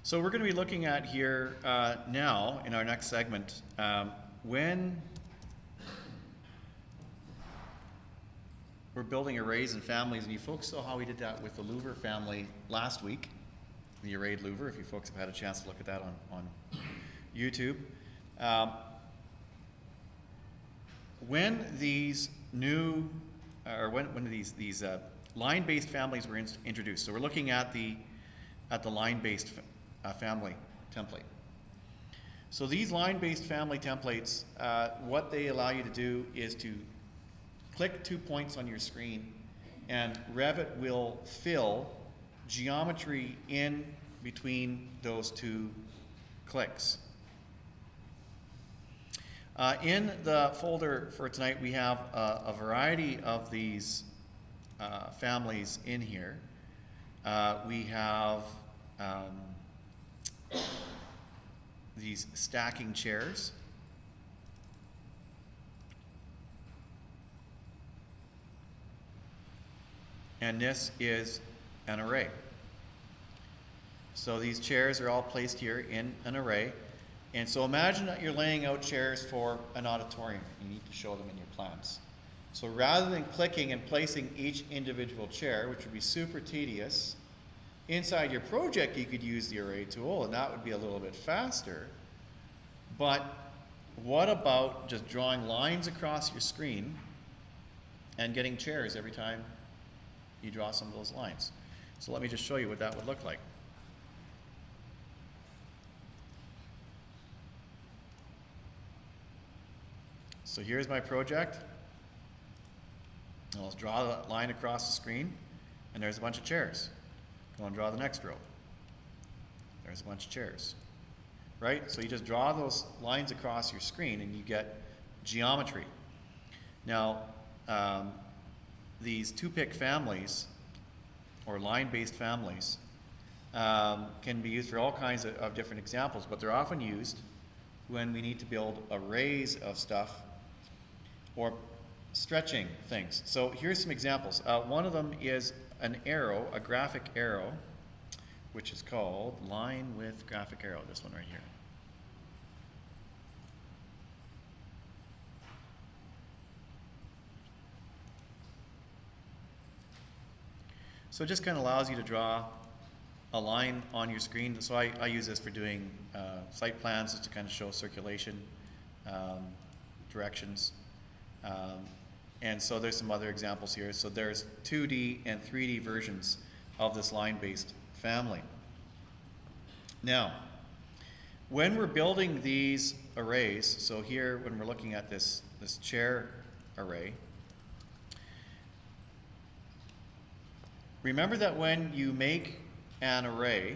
So we're going to be looking at here now in our next segment when we're building arrays and families, and you folks saw how we did that with the louver family last week, the arrayed louver, if you folks have had a chance to look at that on YouTube. When these new, or when these line-based families were introduced, so we're looking at the line-based family template. So these line-based family templates, what they allow you to do is to click 2 points on your screen, and Revit will fill geometry in between those 2 clicks. In the folder for tonight, we have a variety of these families in here. We have these stacking chairs. And this is an array. So these chairs are all placed here in an array. And so imagine that you're laying out chairs for an auditorium. You need to show them in your plans. So rather than clicking and placing each individual chair, which would be super tedious, inside your project you could use the array tool, and that would be a little bit faster. But what about just drawing lines across your screen and getting chairs every time you draw some of those lines? So let me just show you what that would look like. So here's my project. I'll draw the line across the screen, and there's a bunch of chairs. Go and draw the next row. There's a bunch of chairs. Right? So you just draw those lines across your screen and you get geometry. Now, these 2-pick families, or line-based families, can be used for all kinds of different examples, but they're often used when we need to build arrays of stuff or stretching things. So here's some examples. One of them is an arrow, a graphic arrow, which is called line with graphic arrow, this one right here. So it just kind of allows you to draw a line on your screen. So I use this for doing site plans, just to kind of show circulation, directions. And so there's some other examples here. So there's 2D and 3D versions of this line-based family. Now, when we're building these arrays, so here when we're looking at this chair array, remember that when you make an array,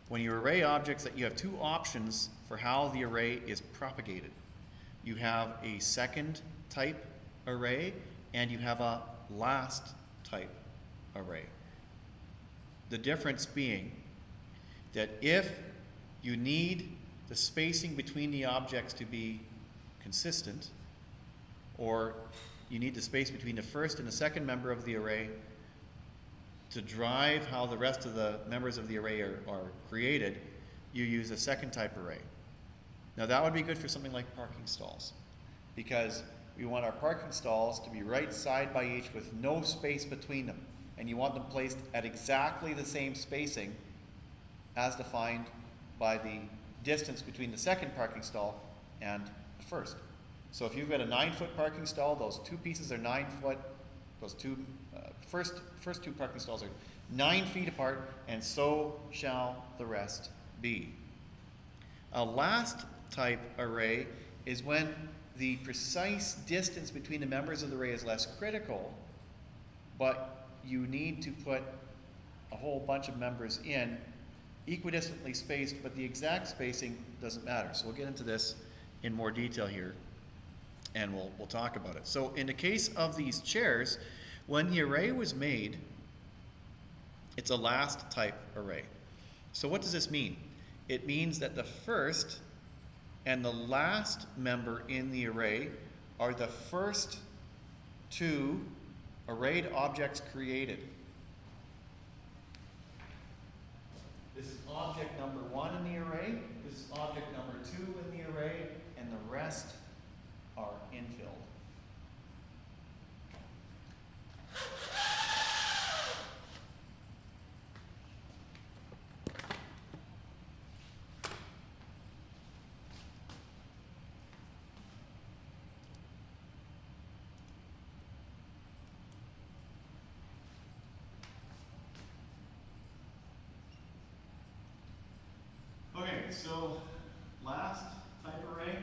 when you array objects, that you have 2 options for how the array is propagated. You have a second type array and you have a last type array. The difference being that if you need the spacing between the objects to be consistent, or you need the space between the first and the second member of the array to drive how the rest of the members of the array are created, you use a second type array. Now that would be good for something like parking stalls, because we want our parking stalls to be right side by each with no space between them, and you want them placed at exactly the same spacing as defined by the distance between the second parking stall and the first. So if you've got a 9-foot parking stall, those 2 pieces are 9 foot, those first 2 parking stalls are 9 feet apart, and so shall the rest be. A last type array is when the precise distance between the members of the array is less critical, but you need to put a whole bunch of members in equidistantly spaced, but the exact spacing doesn't matter. So we'll get into this in more detail here, and we'll talk about it. So in the case of these chairs, when the array was made, it's a last type array. So what does this mean? It means that the first and the last member in the array are the first 2 arrayed objects created. This is object number 1 in the array, this is object number 2 in the array, and the rest are infilled. Okay, so last type array.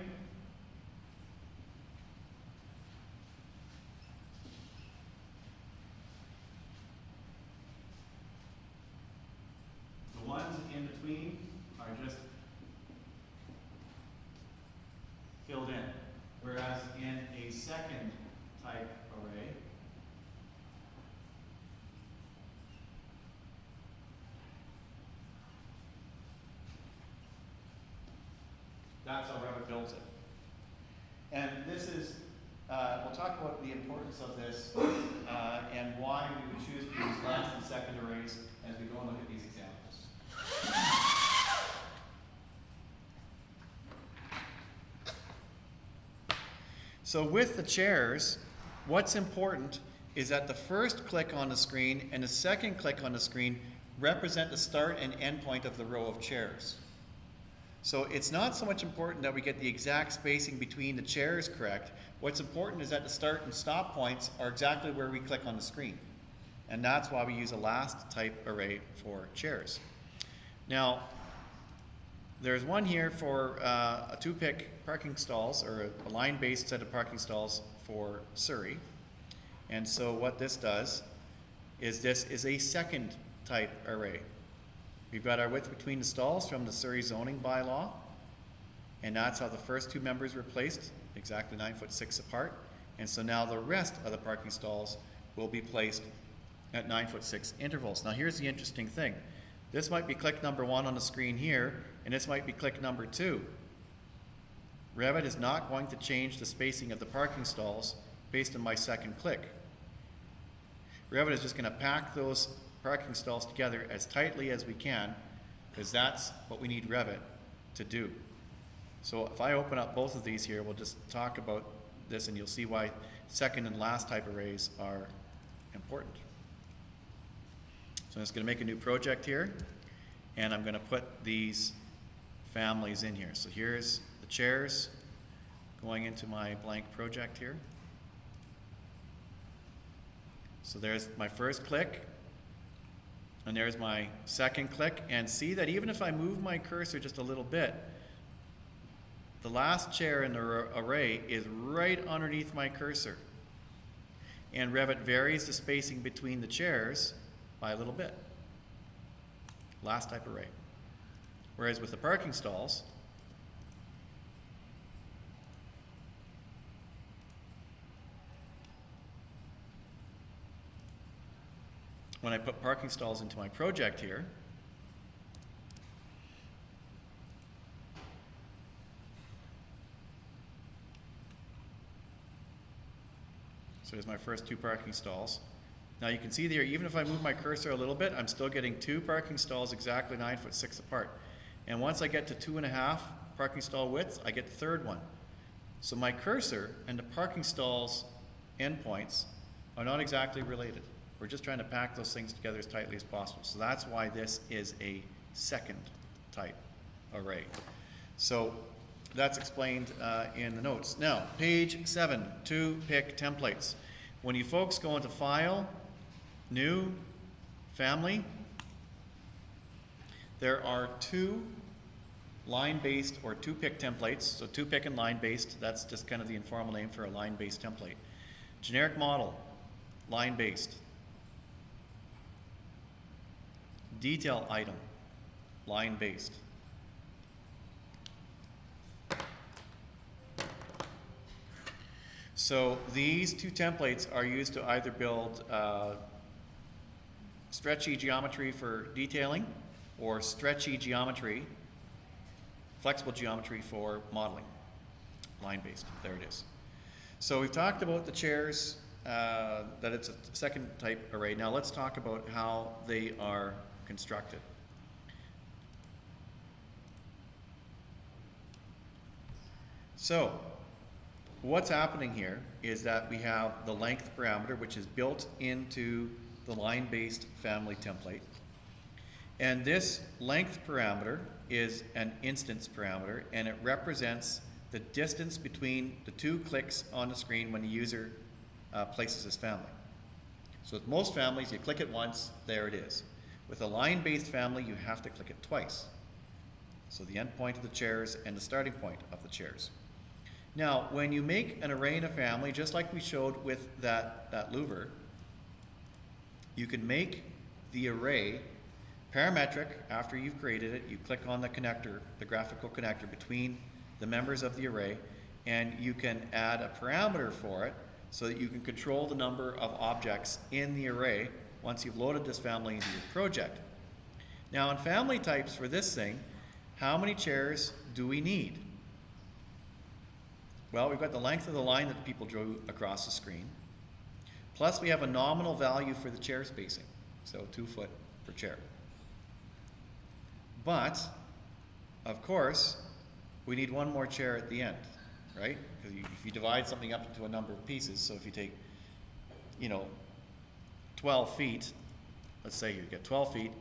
The ones in between are just filled in. Whereas in a second type array, that's how Revit builds it. And this is, we'll talk about the importance of this and why we would choose to use last and second arrays as we go and look at these examples. So with the chairs, what's important is that the first click on the screen and the second click on the screen represent the start and end point of the row of chairs. So it's not so much important that we get the exact spacing between the chairs correct. What's important is that the start and stop points are exactly where we click on the screen. And that's why we use a last type array for chairs. Now, there's one here for a 2-pick parking stalls, or a line-based set of parking stalls for Surrey. And so what this does is this is a second type array. We've got our width between the stalls from the Surrey zoning bylaw, and that's how the first 2 members were placed, exactly 9'6" apart. And so now the rest of the parking stalls will be placed at 9'6" intervals. Now here's the interesting thing. This might be click number 1 on the screen here, and this might be click number 2. Revit is not going to change the spacing of the parking stalls based on my second click. Revit is just going to pack those parking stalls together as tightly as we can, because that's what we need Revit to do. So if I open up both of these here, we'll just talk about this and you'll see why second and last type arrays are important. So I'm just going to make a new project here, and I'm going to put these families in here. So here's the chairs going into my blank project here. So there's my first click, and there's my second click, and see that even if I move my cursor just a little bit, the last chair in the array is right underneath my cursor. And Revit varies the spacing between the chairs by a little bit. Last type array. Whereas with the parking stalls, when I put parking stalls into my project here, so there's my first 2 parking stalls. Now you can see there, even if I move my cursor a little bit, I'm still getting 2 parking stalls exactly 9'6" apart. And once I get to 2.5 parking stall widths, I get the third one. So my cursor and the parking stalls endpoints are not exactly related. We're just trying to pack those things together as tightly as possible. So that's why this is a second type array. So that's explained in the notes. Now, page 7, 2-pick templates. When you folks go into File, New, Family, there are 2 line-based or 2-pick templates. So 2-pick and line-based, that's just kind of the informal name for a line-based template. Generic model, line-based. Detail item, line-based. So these 2 templates are used to either build stretchy geometry for detailing or stretchy geometry, flexible geometry for modeling. Line-based, there it is. So we've talked about the chairs, that it's a second type array. Now let's talk about how they are constructed. So what's happening here is that we have the length parameter, which is built into the line-based family template. And this length parameter is an instance parameter, and it represents the distance between the two clicks on the screen when the user places his family. So with most families, you click it once, there it is. With a line-based family, you have to click it twice. So the end point of the chairs and the starting point of the chairs. Now, when you make an array in a family, just like we showed with that louver, you can make the array parametric. After you've created it, you click on the connector, the graphical connector between the members of the array, and you can add a parameter for it so that you can control the number of objects in the array once you've loaded this family into your project. Now in family types for this thing, how many chairs do we need? Well, we've got the length of the line that people drew across the screen, plus we have a nominal value for the chair spacing, so 2 foot per chair. But, of course, we need one more chair at the end, right? Because if you divide something up into a number of pieces, so if you take, 12 feet, let's say you get 12 feet,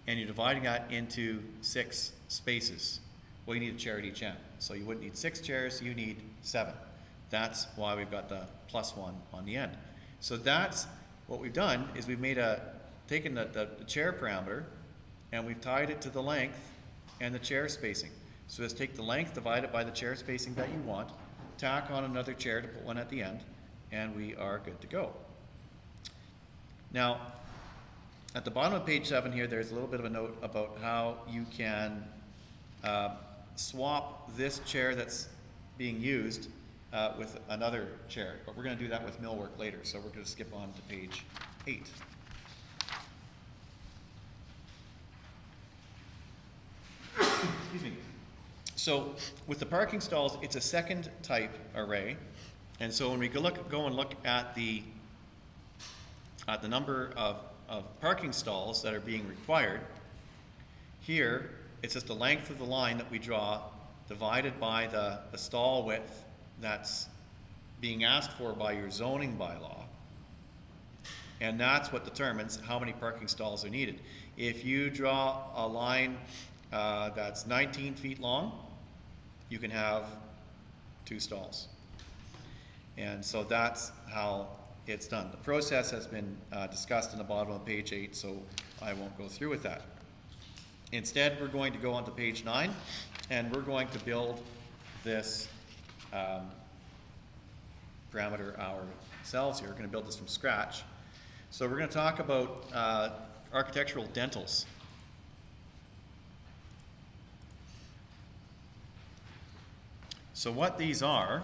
and you're dividing that into 6 spaces, well, you need a chair at each end. So you wouldn't need 6 chairs, you need 7. That's why we've got the +1 on the end. So that's what we've done, is we've taken the chair parameter, and we've tied it to the length and the chair spacing. So let's take the length divided by the chair spacing that you want, tack on another chair to put one at the end, and we are good to go. Now, at the bottom of page 7 here, there's a little bit of a note about how you can swap this chair that's being used with another chair. But we're going to do that with millwork later, so we're going to skip on to page 8. Excuse me. So with the parking stalls, it's a second type array, and so when we go and look at the number of parking stalls that are being required, here it's just the length of the line that we draw divided by the stall width that's being asked for by your zoning bylaw, and that's what determines how many parking stalls are needed. If you draw a line that's 19 feet long, you can have 2 stalls. And so that's how it's done. The process has been discussed in the bottom of page 8, so I won't go through with that. Instead, we're going to go on to page 9, and we're going to build this parameter ourselves here. We're going to build this from scratch. So we're going to talk about architectural dentils. So what these are,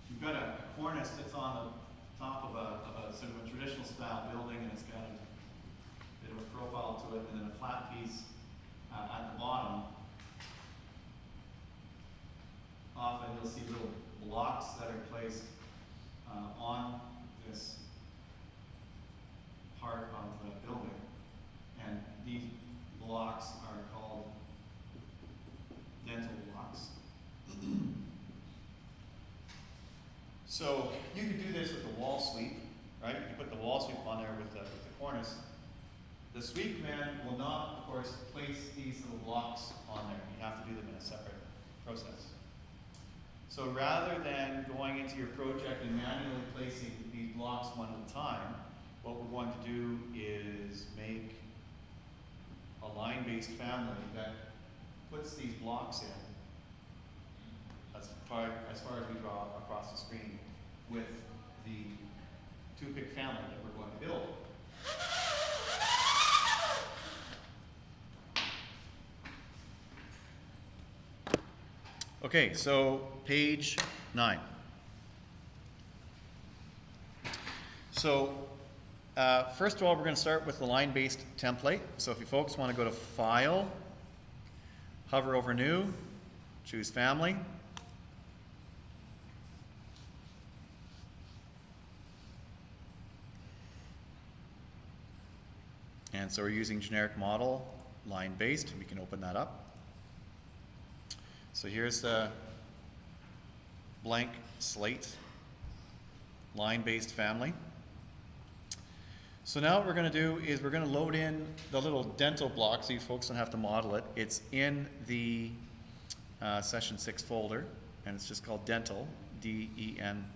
you've got a cornice that's on the top of a sort of a traditional style building, and it's got a bit of a profile to it, and then a flat piece at the bottom. Often you'll see little blocks that are placed on this part of the building, and these blocks are called dental blocks. So you could do this with the wall sweep, right? You can put the wall sweep on there with the cornice. The sweep command will not, of course, place these little blocks on there. You have to do them in a separate process. So rather than going into your project and manually placing these blocks one at a time, what we're going to do is make a line-based family that puts these blocks in as far as we draw across the screen with the 2-pick family that we're going to build. Okay, so page 9. So first of all, we're going to start with the line-based template. So if you folks want to go to File, hover over New, choose Family. And so we're using generic model, line-based. We can open that up. So here's the blank slate, line-based family. So now what we're going to do is we're going to load in the little dental block so you folks don't have to model it. It's in the Session 6 folder, and it's just called Dental, D-E-N-T-I-L.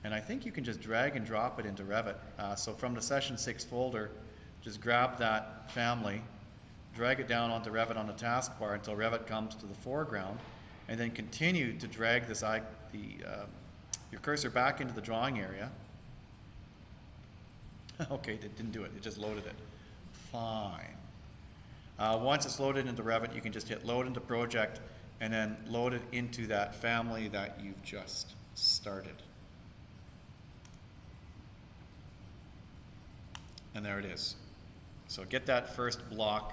And I think you can just drag and drop it into Revit. So from the Session 6 folder, just grab that family, drag it down onto Revit on the taskbar until Revit comes to the foreground, and then continue to drag this your cursor back into the drawing area. Okay, it didn't do it. It just loaded it. Fine. Once it's loaded into Revit, you can just hit Load into Project and then load it into that family that you've just started. And there it is. So get that first block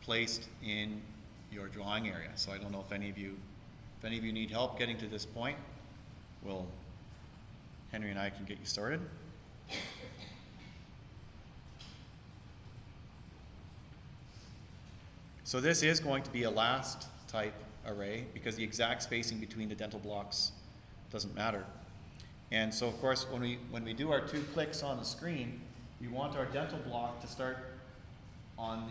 placed in your drawing area. So I don't know if any of you need help getting to this point. Henry and I can get you started. So this is going to be a last type array because the exact spacing between the dental blocks doesn't matter. And so of course when we do our 2 clicks on the screen, we want our dental block to start on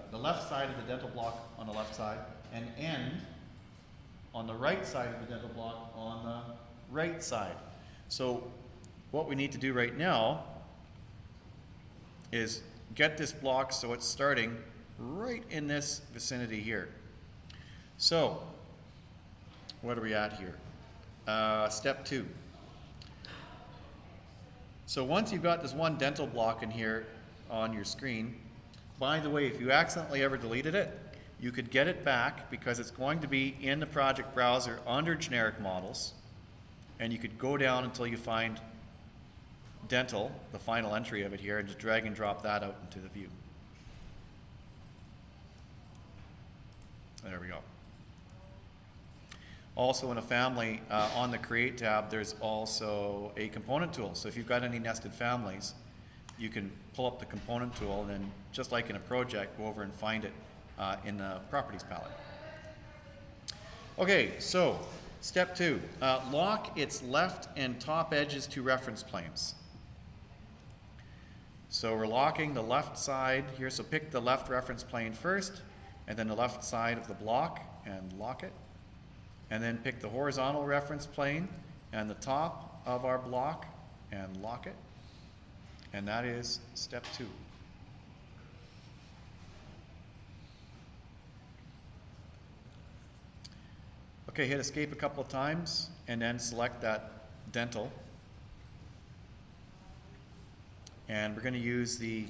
the left side of the dental block on the left side and end on the right side of the dental block on the right side. So what we need to do right now is get this block so it's starting right in this vicinity here. So what are we at here? Step 2. So once you've got this one dental block in here on your screen, by the way, if you accidentally ever deleted it, you could get it back because it's going to be in the project browser under generic models, and you could go down until you find dental, the final entry of it here, and just drag and drop that out into the view. There we go. Also in a family, on the Create tab, there's also a component tool. So if you've got any nested families, you can pull up the component tool and then, just like in a project, go over and find it in the Properties palette. Okay, so step 2. Lock its left and top edges to reference planes. So we're locking the left side here, so pick the left reference plane first, and then the left side of the block and lock it. And then pick the horizontal reference plane and the top of our block and lock it. And that is step 2. Okay, hit escape a couple of times and then select that dental. And we're going to use the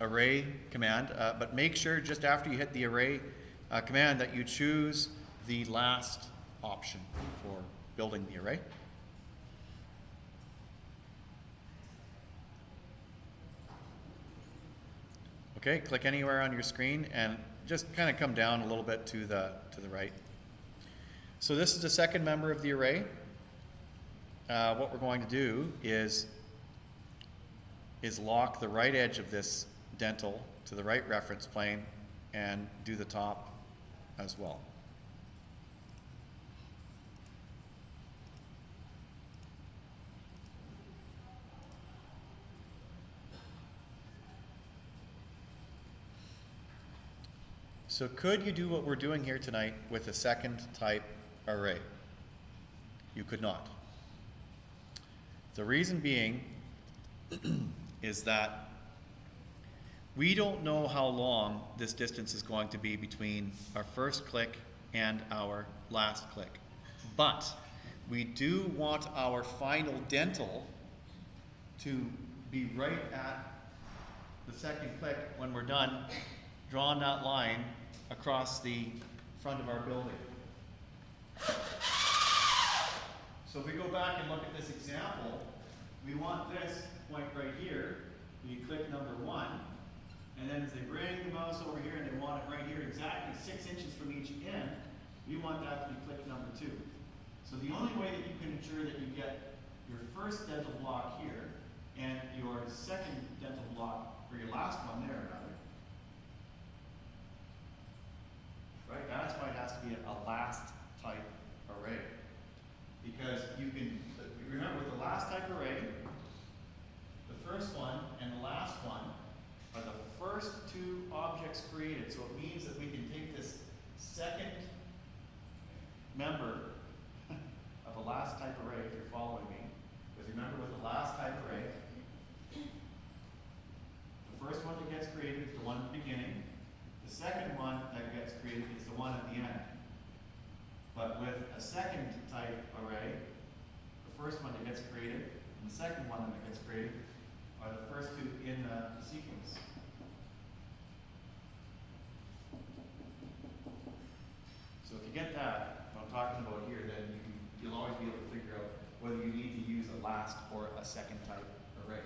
array command, but make sure just after you hit the array command that you choose the last option for building the array. Okay, click anywhere on your screen and just kind of come down a little bit to the right. So this is the second member of the array. What we're going to do is lock the right edge of this dental to the right reference plane and do the top as well. So could you do what we're doing here tonight with a second type array? You could not. The reason being is that we don't know how long this distance is going to be between our first click and our last click. But we do want our final dental to be right at the second click when we're done drawing that line across the front of our building. So if we go back and look at this example, we want this point right here. You click number 1, and then as they bring the mouse over here and they want it right here, exactly 6 inches from each end, we want that to be click number 2. So the only way that you can ensure that you get your first dental block here and your second dental block, or your last one there rather, right? That's why it has to be a last type array. Because you can, remember with the last type array, the first one and the last one are the first 2 objects created. So it means that we can take this second member of a last type array, if you're following me. Because remember with the last type array, the first one that gets created is the one at the beginning. The second one that gets created is the one at the end. But with a second type array, the first one that gets created and the second one that gets created are the first 2 in the sequence. So if you get that, what I'm talking about here, then you'll always be able to figure out whether you need to use a last or a second type array.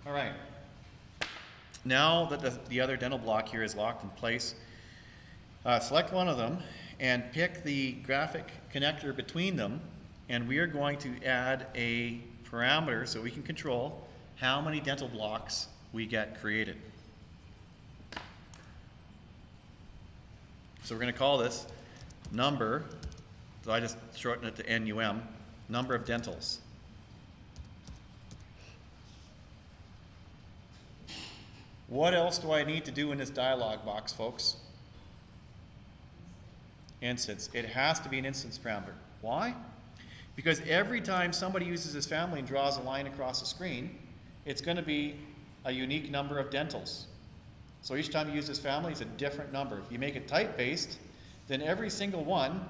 All right. Now that the other dental block here is locked in place, select one of them and pick the graphic connector between them, and we are going to add a parameter so we can control how many dental blocks we get created. So we're going to call this number, so I just shorten it to NUM, number of dentals. What else do I need to do in this dialog box, folks? Instance. It has to be an instance parameter. Why? Because every time somebody uses this family and draws a line across the screen, it's going to be a unique number of dentals. So each time you use this family, it's a different number. If you make it type-based, then every single one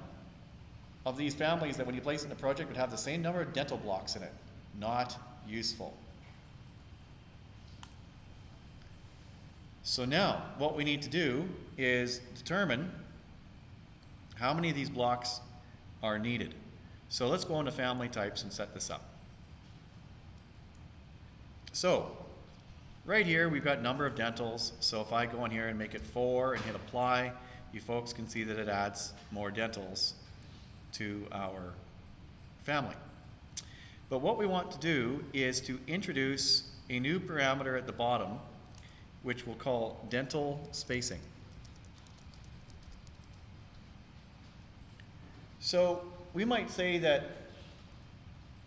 of these families that when you place it in the project would have the same number of dental blocks in it. Not useful. So now, what we need to do is determine how many of these blocks are needed. So let's go into family types and set this up. So, right here we've got number of dentals. So if I go in here and make it 4 and hit apply, you folks can see that it adds more dentals to our family. But what we want to do is to introduce a new parameter at the bottom, which we'll call dental spacing. So we might say that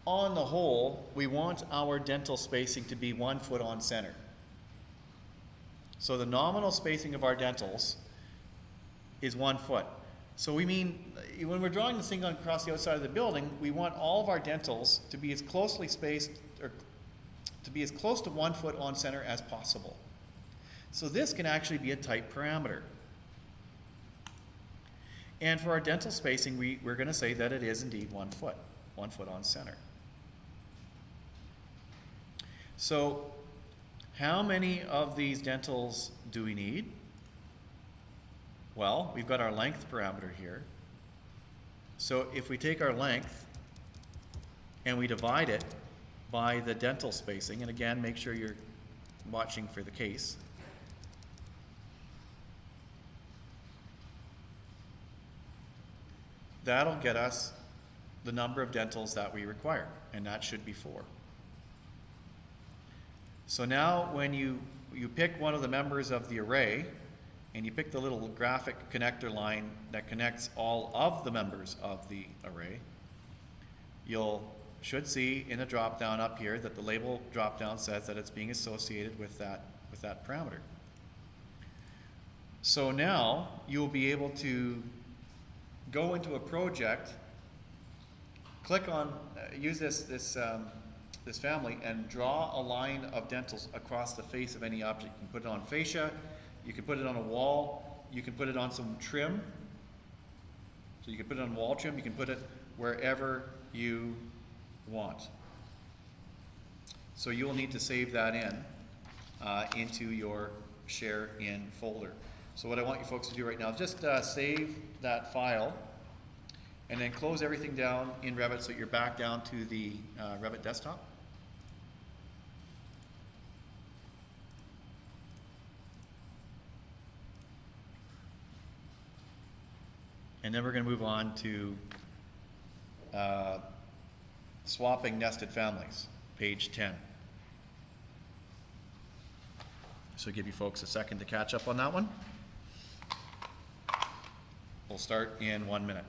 on the whole, we want our dental spacing to be 1 foot on center. So the nominal spacing of our dentals is 1 foot. So we mean, when we're drawing this thing across the outside of the building, we want all of our dentals to be as closely spaced, or to be as close to 1 foot on center as possible. So this can actually be a type parameter. And for our dental spacing, we're going to say that it is indeed 1 foot on center. So how many of these dentals do we need? Well, we've got our length parameter here. So if we take our length and we divide it by the dental spacing, and again, make sure you're watching for the case. That'll get us the number of dentals that we require, and that should be 4. So now when you pick one of the members of the array, and you pick the little graphic connector line that connects all of the members of the array, should see in the drop down up here that the label drop down says that it's being associated with that parameter. So now you'll be able to go into a project, click on, use this family, and draw a line of dentals across the face of any object. You can put it on fascia, you can put it on a wall, you can put it on some trim. So you can put it on wall trim, you can put it wherever you want. So you'll need to save that into your share in folder. So what I want you folks to do right now is just save that file and then close everything down in Revit so you're back down to the Revit desktop. And then we're going to move on to swapping nested families, page 10. So give you folks a second to catch up on that one. We'll start in 1 minute.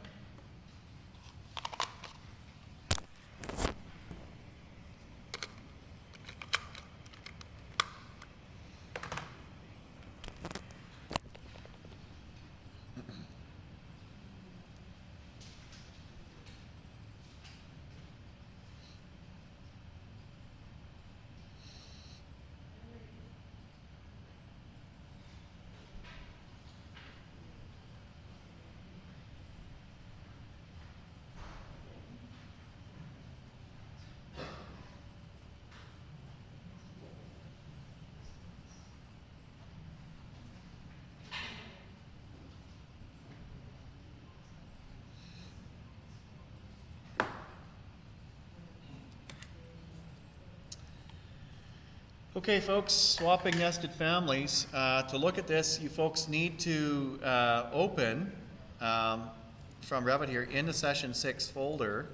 Okay, folks, swapping nested families. To look at this, you folks need to open from Revit here in the Session 6 folder.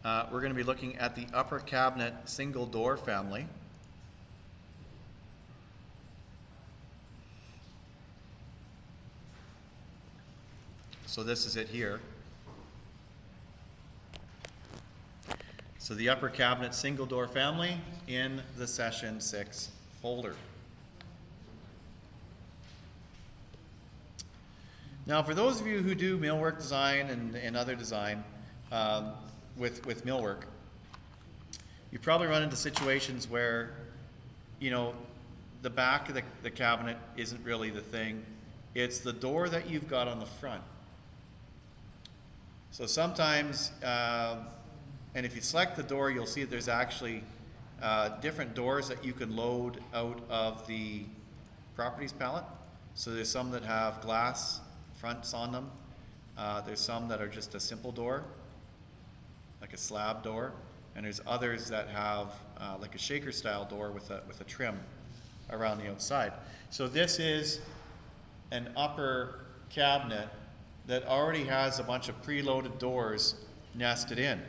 We're going to be looking at the upper cabinet single door family. So this is it here. So the upper cabinet single door family in the Session 6 folder. Now for those of you who do millwork design and other design with millwork, you probably run into situations where, you know, the back of the cabinet isn't really the thing. It's the door that you've got on the front. So sometimes, and if you select the door, you'll see that there's actually different doors that you can load out of the properties palette. So there's some that have glass fronts on them. There's some that are just a simple door, like a slab door. And there's others that have like a shaker style door with a trim around the outside. So this is an upper cabinet that already has a bunch of preloaded doors nested in.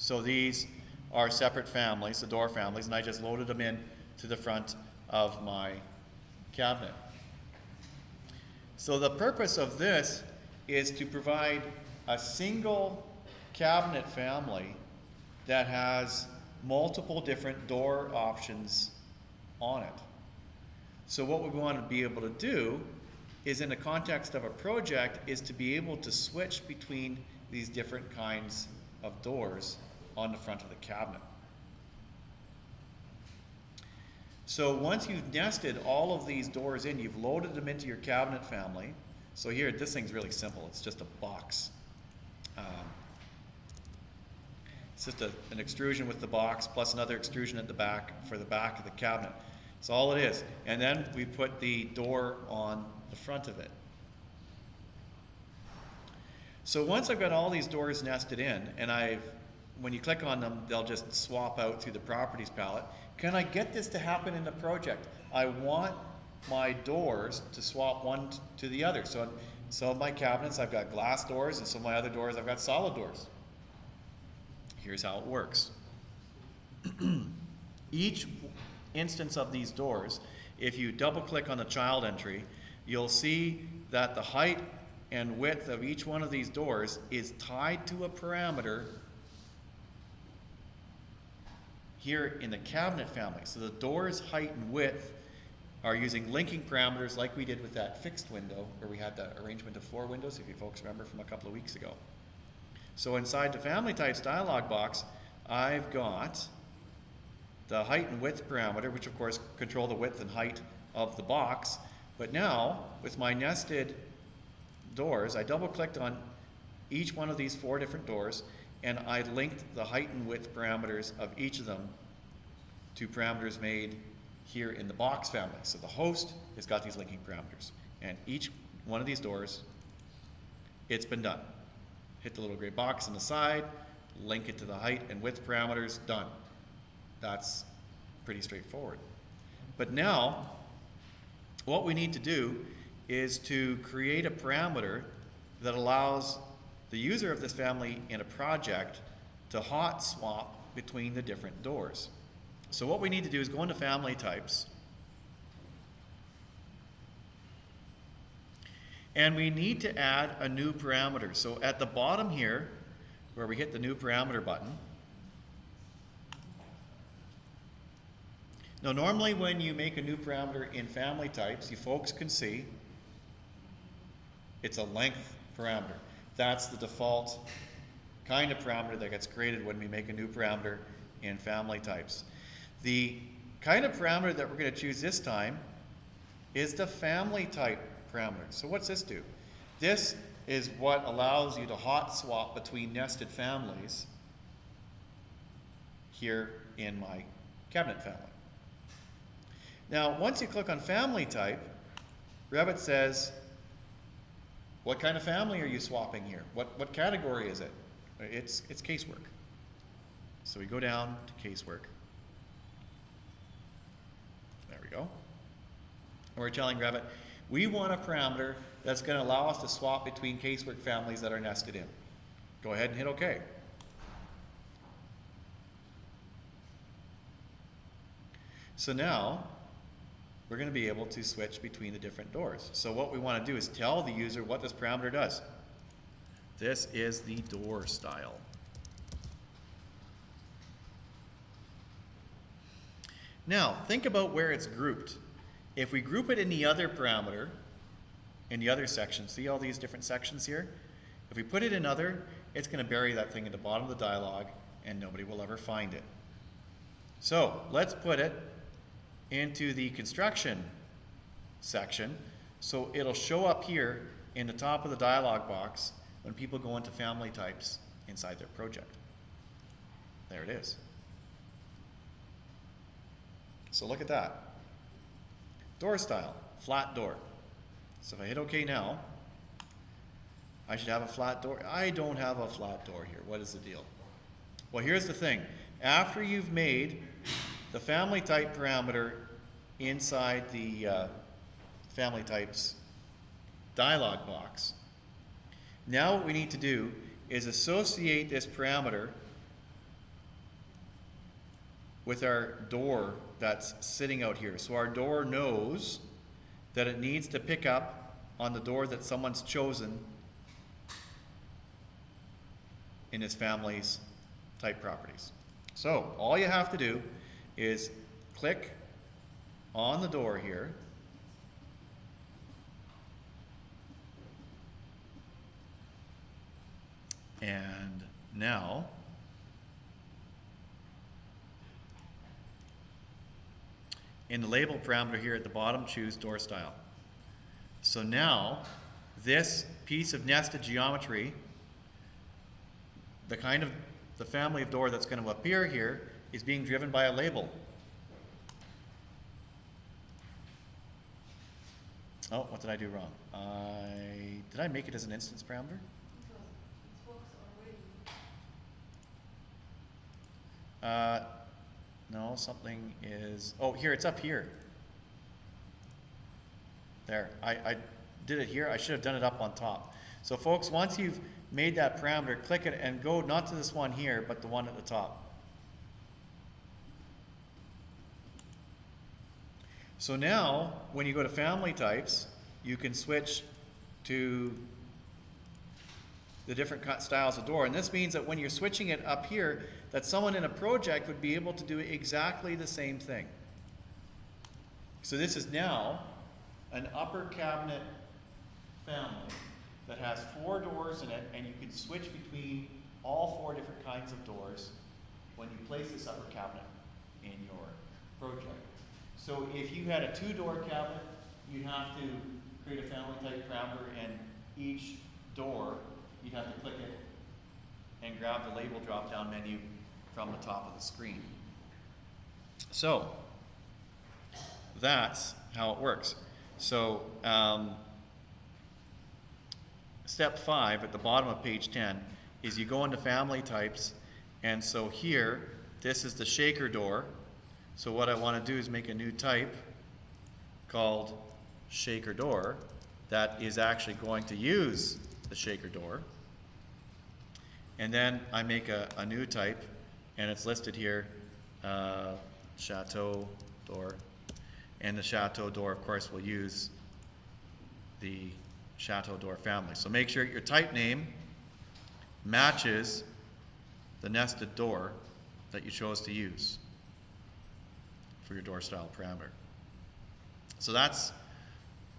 So these are separate families, the door families, and I just loaded them in to the front of my cabinet. So the purpose of this is to provide a single cabinet family that has multiple different door options on it. So what we want to be able to do is, in the context of a project, is to be able to switch between these different kinds of doors on the front of the cabinet. So once you've nested all of these doors in, you've loaded them into your cabinet family. So here, this thing's really simple. It's just a box. It's just an extrusion with the box plus another extrusion at the back for the back of the cabinet. That's all it is. And then we put the door on the front of it. So once I've got all these doors nested in, and when you click on them, they'll just swap out through the properties palette. Can I get this to happen in the project? I want my doors to swap one to the other. So some of my cabinets, I've got glass doors, and some of my other doors, I've got solid doors. Here's how it works. Each instance of these doors, if you double click on the child entry, you'll see that the height and width of each one of these doors is tied to a parameter here in the cabinet family. So the door's height and width are using linking parameters like we did with that fixed window where we had the arrangement of 4 windows, if you folks remember from a couple of weeks ago. So inside the family types dialog box, I've got the height and width parameter, which of course control the width and height of the box. But now, with my nested doors, I double clicked on each one of these 4 different doors, and I linked the height and width parameters of each of them to parameters made here in the box family. So the host has got these linking parameters, and each one of these doors, it's been done. Hit the little gray box on the side, link it to the height and width parameters, done. That's pretty straightforward. But now, what we need to do is to create a parameter that allows the user of this family in a project to hot swap between the different doors. So what we need to do is go into family types, and we need to add a new parameter. So at the bottom here, where we hit the new parameter button, now normally when you make a new parameter in family types, you folks can see it's a length parameter. That's the default kind of parameter that gets created when we make a new parameter in family types. The kind of parameter that we're going to choose this time is the family type parameter. So what's this do? This is what allows you to hot swap between nested families here in my cabinet family. Now, once you click on family type, Revit says, what kind of family are you swapping here? What category is it? It's casework. So we go down to casework. There we go. And we're telling Revit, we want a parameter that's going to allow us to swap between casework families that are nested in. Go ahead and hit OK. So now, we're going to be able to switch between the different doors. So what we want to do is tell the user what this parameter does. This is the door style. Now, think about where it's grouped. If we group it in the other parameter, in the other section, see all these different sections here? If we put it in other, it's going to bury that thing at the bottom of the dialog, and nobody will ever find it. So let's put it into the construction section, so it'll show up here in the top of the dialog box when people go into family types inside their project. There it is. So look at that. Door style, flat door. So if I hit OK now, I should have a flat door. I don't have a flat door here. What is the deal? Well, here's the thing. After you've made the family type parameter inside the family types dialog box, now what we need to do is associate this parameter with our door that's sitting out here. So our door knows that it needs to pick up on the door that someone's chosen in his family's type properties. So all you have to do is click on the door here, and now in the label parameter here at the bottom, choose door style. So now this piece of nested geometry, the family of door that's going to appear here, is being driven by a label. Oh, what did I do wrong? Did I make it as an instance parameter? No, something is, oh, here, it's up here. There, I did it here. I should have done it up on top. So folks, once you've made that parameter, click it and go not to this one here, but the one at the top. So now, when you go to family types, you can switch to the different styles of door. And this means that when you're switching it up here, that someone in a project would be able to do exactly the same thing. So this is now an upper cabinet family that has 4 doors in it, and you can switch between all 4 different kinds of doors when you place this upper cabinet in your project. So if you had a 2-door cabinet, you'd have to create a family type parameter, and each door, you'd have to click it and grab the label drop-down menu from the top of the screen. So that's how it works. So step 5 at the bottom of page 10 is you go into family types, and so here, this is the shaker door. So what I want to do is make a new type called shaker door that is actually going to use the shaker door. And then I make a new type, and it's listed here, chateau door. And the chateau door, of course, will use the chateau door family. So make sure your type name matches the nested door that you chose to use for your door style parameter. So that's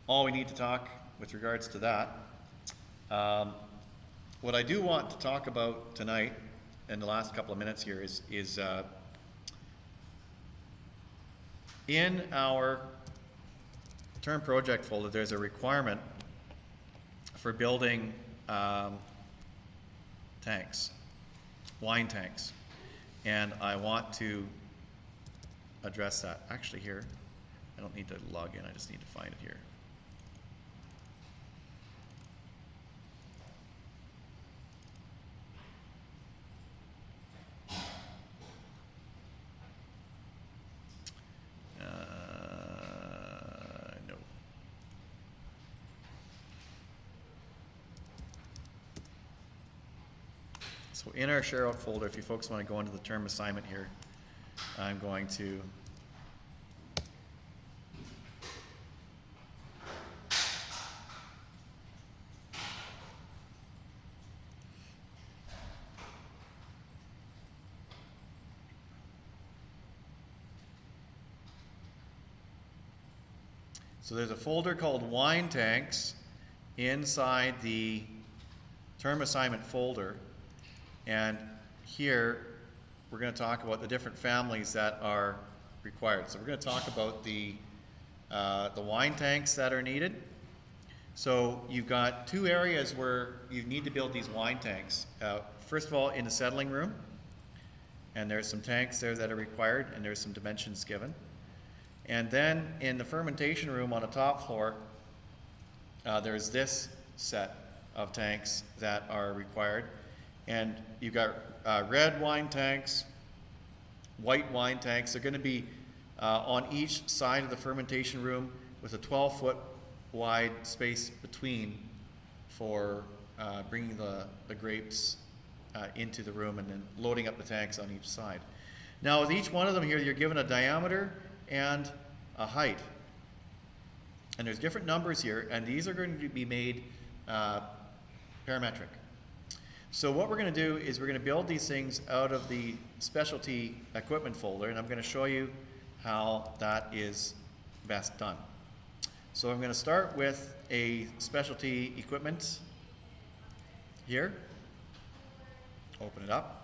all we need to talk with regards to that. What I do want to talk about tonight in the last couple of minutes here is in our term project folder, there's a requirement for building tanks, wine tanks, and I want to address that. Actually here, I don't need to log in, I just need to find it here. No. So in our share out folder, if you folks want to go into the term assignment here, I'm going to so there's a folder called wine tanks inside the term assignment folder, and here we're going to talk about the different families that are required. So we're going to talk about the wine tanks that are needed. So you've got two areas where you need to build these wine tanks. First of all, in the settling room, and there's some tanks there that are required, and there's some dimensions given. And then in the fermentation room on the top floor, there's this set of tanks that are required. And you've got red wine tanks, white wine tanks. They're going to be on each side of the fermentation room with a 12-foot wide space between for bringing the grapes into the room and then loading up the tanks on each side. Now with each one of them here, you're given a diameter and a height. And there's different numbers here, and these are going to be made parametric. So what we're going to do is we're going to build these things out of the specialty equipment folder, and I'm going to show you how that is best done. So I'm going to start with a specialty equipment here. Open it up.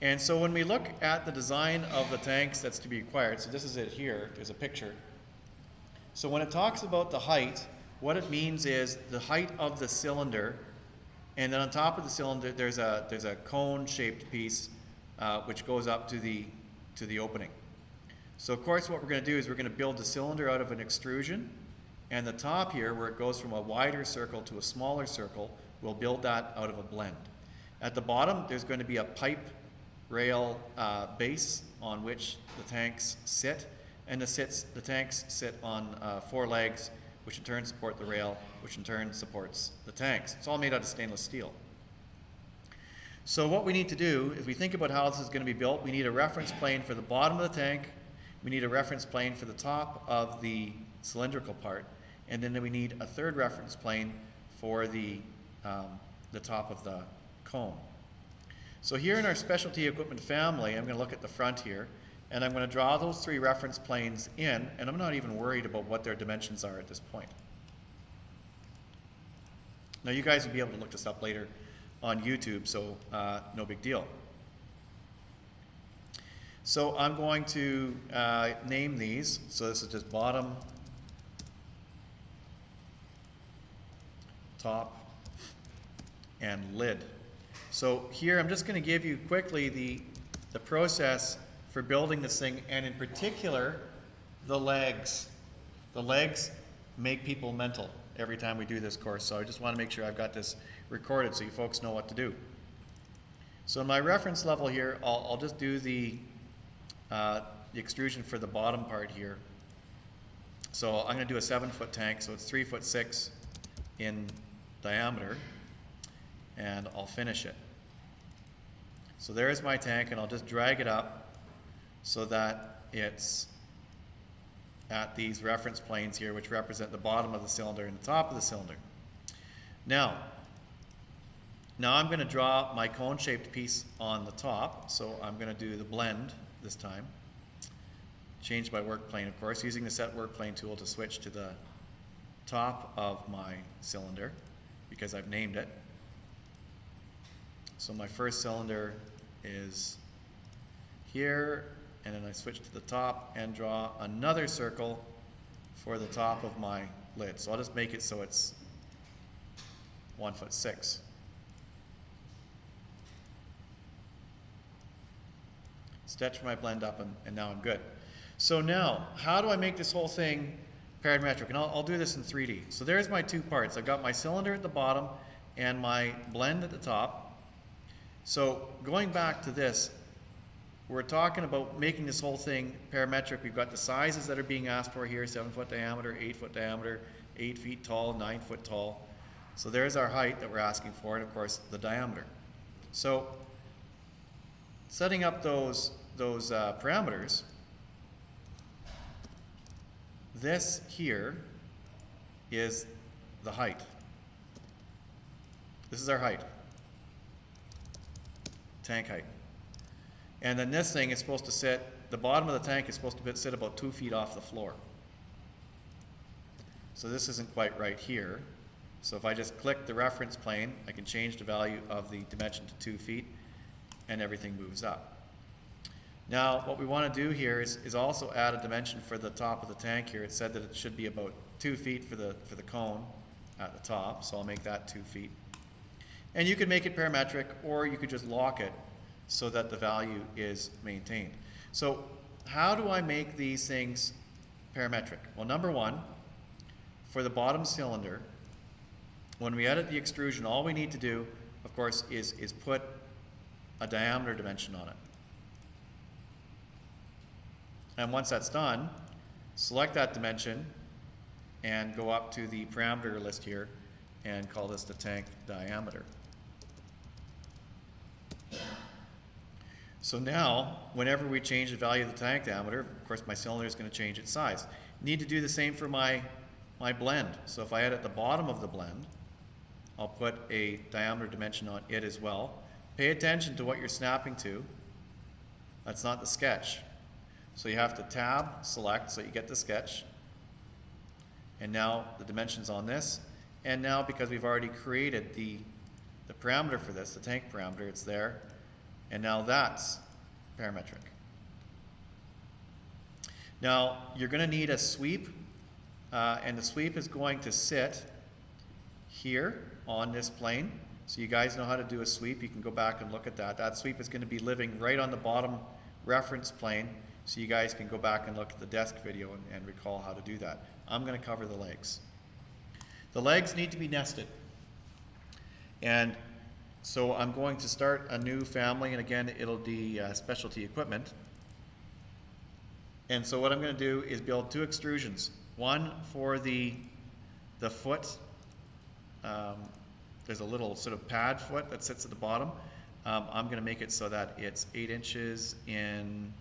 And so when we look at the design of the tanks that's to be required, so this is it here, there's a picture. So when it talks about the height, what it means is the height of the cylinder, and then on top of the cylinder there's a cone-shaped piece which goes up to the opening. So of course what we're going to do is we're going to build the cylinder out of an extrusion, and the top here, where it goes from a wider circle to a smaller circle, we'll build that out of a blend. At the bottom there's going to be a pipe rail base on which the tanks sit, and the tanks sit on 4 legs, which in turn support the rail, which in turn supports the tanks. It's all made out of stainless steel. So what we need to do, if we think about how this is going to be built, we need a reference plane for the bottom of the tank, we need a reference plane for the top of the cylindrical part, and then we need a third reference plane for the top of the cone. So here in our specialty equipment family, I'm going to look at the front here, and I'm going to draw those 3 reference planes in, and I'm not even worried about what their dimensions are at this point. Now you guys will be able to look this up later on YouTube, so no big deal. So I'm going to name these. So this is just bottom, top, and lid. So here I'm just going to give you quickly the process for building this thing, and in particular The legs. The legs make people mental every time we do this course, so I just want to make sure I've got this recorded so you folks know what to do. So in my reference level here, I'll just do the extrusion for the bottom part here. So I'm going to do a 7-foot tank, so it's 3'6" in diameter, and I'll finish it. So there's my tank, and I'll just drag it up so that it's at these reference planes here, which represent the bottom of the cylinder and the top of the cylinder. Now I'm going to draw my cone-shaped piece on the top, so I'm going to do the blend this time. Change my work plane, of course, using the set work plane tool to switch to the top of my cylinder because I've named it. So my first cylinder is here, and then I switch to the top and draw another circle for the top of my lid. So I'll just make it so it's 1'6". Stretch my blend up, and now I'm good. So now, how do I make this whole thing parametric? And I'll do this in 3D. So there's my two parts. I've got my cylinder at the bottom and my blend at the top. So going back to this, we're talking about making this whole thing parametric. We've got the sizes that are being asked for here: 7-foot diameter, 8-foot diameter, 8 feet tall, 9 foot tall. So there's our height that we're asking for, and of course the diameter. So setting up those parameters, this here is the height. This is our height, tank height. And then this thing is supposed to sit, the bottom of the tank is supposed to sit about 2 feet off the floor. So this isn't quite right here. So if I just click the reference plane, I can change the value of the dimension to 2 feet, and everything moves up. Now what we want to do here is also add a dimension for the top of the tank here. It said that it should be about 2 feet for the cone at the top, so I'll make that 2 feet. And you could make it parametric, or you could just lock it so that the value is maintained. So how do I make these things parametric? Well, number one, for the bottom cylinder, when we edit the extrusion, all we need to do, of course, is put a diameter dimension on it. And once that's done, select that dimension and go up to the parameter list here and call this the tank diameter. So now, whenever we change the value of the tank diameter, of course my cylinder is going to change its size. Need to do the same for my blend. So if I edit the bottom of the blend, I'll put a diameter dimension on it as well. Pay attention to what you're snapping to. That's not the sketch. So you have to tab, select, so you get the sketch. And now the dimension's on this. And now, because we've already created the parameter for this, the tank parameter, it's there. And now that's parametric. Now, you're going to need a sweep. And the sweep is going to sit here on this plane. So you guys know how to do a sweep. You can go back and look at that. That sweep is going to be living right on the bottom reference plane. So you guys can go back and look at the desk video and recall how to do that. I'm going to cover the legs. The legs need to be nested. And so I'm going to start a new family, and again, it'll be specialty equipment. And so what I'm going to do is build two extrusions. One for the foot. There's a little sort of pad foot that sits at the bottom. I'm going to make it so that it's 8 inches in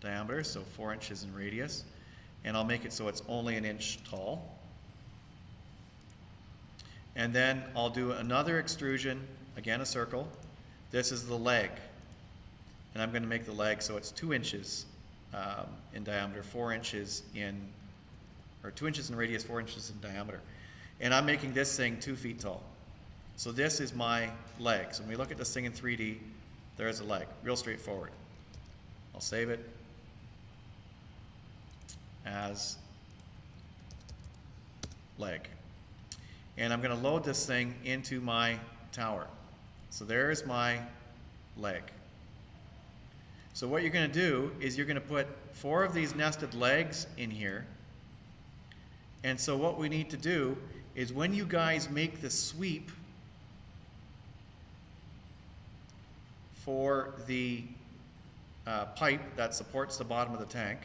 diameter, so 4 inches in radius, and I'll make it so it's only 1 inch tall. And then I'll do another extrusion, again a circle. This is the leg, and I'm going to make the leg so it's 2 inches in diameter, 4 inches in, or 2 inches in radius, 4 inches in diameter. And I'm making this thing 2 feet tall. So this is my leg. So when we look at this thing in 3D, there's a leg, real straightforward. I'll save it as leg. And I'm going to load this thing into my tower. So there's my leg. So what you're going to do is you're going to put 4 of these nested legs in here. And so what we need to do is when you guys make the sweep for the pipe that supports the bottom of the tank,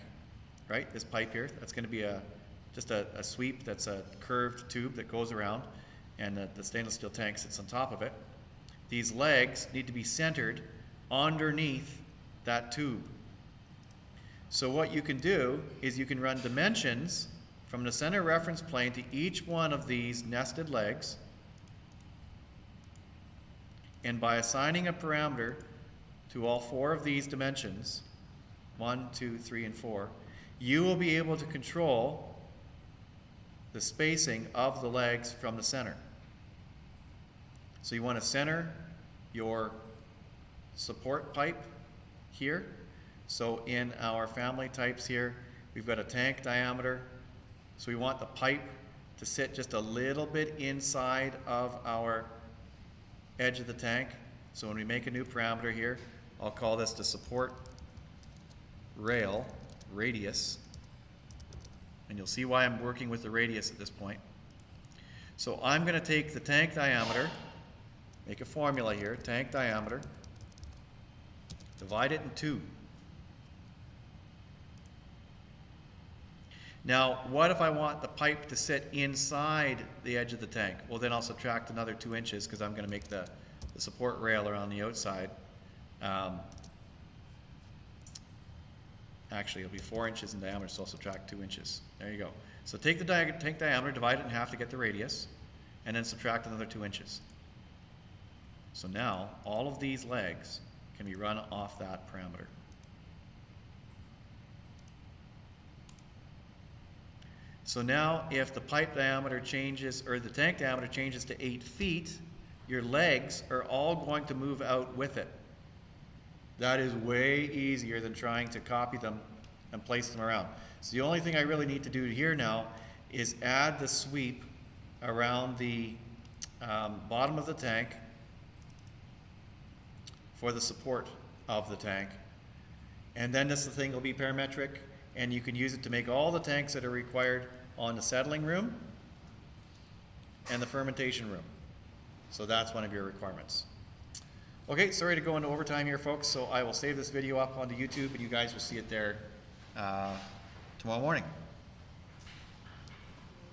right? This pipe here, that's going to be just a sweep that's a curved tube that goes around, and the stainless steel tank sits on top of it. These legs need to be centered underneath that tube. So what you can do is you can run dimensions from the center reference plane to each one of these nested legs, and by assigning a parameter to all 4 of these dimensions, 1, 2, 3, and 4, you will be able to control the spacing of the legs from the center. So you want to center your support pipe here. So in our family types here, we've got a tank diameter. So we want the pipe to sit just a little bit inside of our edge of the tank. So when we make a new parameter here, I'll call this the support rail radius. And you'll see why I'm working with the radius at this point. So I'm going to take the tank diameter, make a formula here, tank diameter, divide it in 2. Now, what if I want the pipe to sit inside the edge of the tank? Well, then I'll subtract another 2 inches because I'm going to make the support rail around the outside. Actually, it'll be 4 inches in diameter, so I'll subtract 2 inches. There you go. So take the tank diameter, divide it in half to get the radius, and then subtract another 2 inches. So now, all of these legs can be run off that parameter. So now, if the pipe diameter changes, or the tank diameter changes to 8 feet, your legs are all going to move out with it. That is way easier than trying to copy them and place them around. So the only thing I really need to do here now is add the sweep around the bottom of the tank for the support of the tank. And then this thing will be parametric, and you can use it to make all the tanks that are required on the settling room and the fermentation room. So that's one of your requirements. Okay, sorry to go into overtime here, folks, so I will save this video up onto YouTube, and you guys will see it there tomorrow morning.